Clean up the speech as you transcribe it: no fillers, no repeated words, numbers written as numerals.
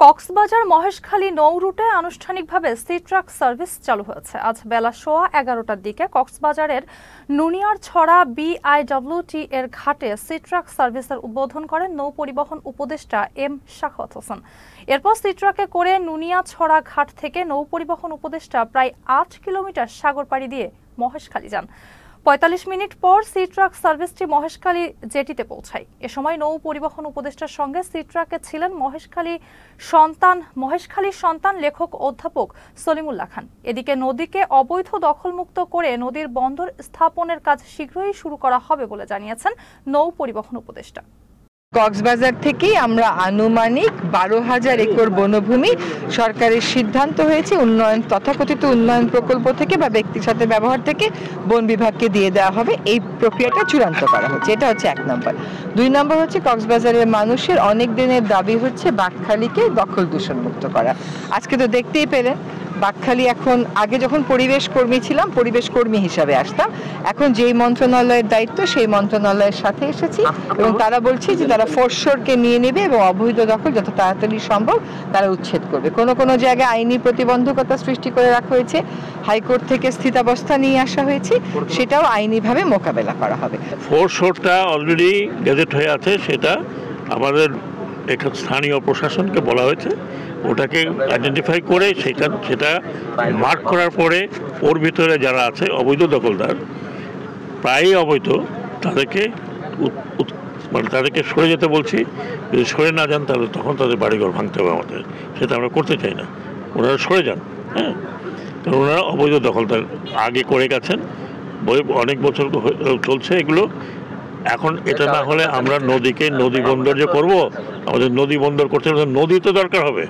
কক্সবাজার মহেশখালী নৌ রুটে আনুষ্ঠানিকভাবে সি ট্রাক সার্ভিস চালু হয়েছে। আজ বেলা 11:15টার দিকে কক্সবাজারের নুনিয়ারছড়া BIWT এর ঘাটে সি ট্রাক সার্ভিসের উদ্বোধন করেন নৌ পরিবহন উপদেষ্টা M শাখাওয়াত হোসেন। এরপর সি ট্রাকে করে নুনিয়ারছড়া ঘাট থেকে নৌ পরিবহন উপদেষ্টা প্রায় 8 কিলোমিটার সাগর পাড়ি দিয়ে মহেশখালী যান। 45 মিনিট পর সি ট্রাক সার্ভিসটি মহেশখালী জেটিতে পৌঁছায়। এ সময় নৌ পরিবহন উপদেষ্টার সঙ্গে সি ট্রাকে ছিলেন মহেশখালীর সন্তান লেখক অধ্যাপক সলিমুল্লাহ খান। এদিকে নদীকে অবৈধ দখলমুক্ত করে নদীর বন্দর স্থাপনের কাজ শীঘ্রই শুরু করা হবে বলে জানিয়েছেন নৌ পরিবহন উপদেষ্টা। কক্সবাজার থেকেই আমরা আনুমানিক 12,000 একর বনভূমি সরকারের সিদ্ধান্ত হয়েছে তথাকথিত উন্নয়ন প্রকল্প থেকে বা ব্যক্তির সাথে ব্যবহার থেকে বন বিভাগকে দিয়ে দেওয়া হবে। এই প্রক্রিয়াটা চূড়ান্ত করা হচ্ছে। এটা হচ্ছে 1 নম্বর। 2 নম্বর হচ্ছে কক্সবাজারের মানুষের অনেক দিনের দাবি হচ্ছে বাকখালীকে দখল দূষণ মুক্ত করা। আজকে তো দেখতেই পেলেন বাকখালী এখন, আগে যখন পরিবেশ কর্মী ছিলাম পরিবেশ কর্মী হিসাবে আসতাম, এখন যেই মন্ত্রণালয়ের দায়িত্ব সেই মন্ত্রণালয়ের সাথে এসেছি এবং তারা বলছে যে তারা ফোরশোরকে নিয়ে নেবে এবং অবৈধ দখল যত তাড়াতাড়ি সম্ভব তারা উচ্ছেদ করবে। কোনো জায়গায় আইনি প্রতিবন্ধকতা সৃষ্টি করে রাখা হয়েছে, হাইকোর্ট থেকে স্থিতাবস্থা নিয়ে আসা হয়েছে, সেটাও আইনিভাবে মোকাবেলা করা হবে। ফোরশোরটা অলরেডি গেজেট হয়ে আছে, সেটা আমাদের এখানে স্থানীয় প্রশাসনকে বলা হয়েছে ওটাকে আইডেন্টিফাই করে সেটা মার্ক করার পরে ওর ভিতরে যারা আছে অবৈধ দখলদার, প্রায়ই অবৈধ, তাদেরকে সরে যেতে বলছি। যদি সরে না যান তাহলে তখন তাদের বাড়িঘর ভাঙতে হবে আমাদের, সেটা আমরা করতে চাই না। ওনারা সরে যান, হ্যাঁ, কারণ ওনারা অবৈধ দখলদার আগে করে গেছেন, অনেক বছর চলছে এগুলো। এখন এটা না হলে আমরা নদী বন্দর যে করবো, আমাদের নদী বন্দর করতে হলে নদী তো দরকার হবে।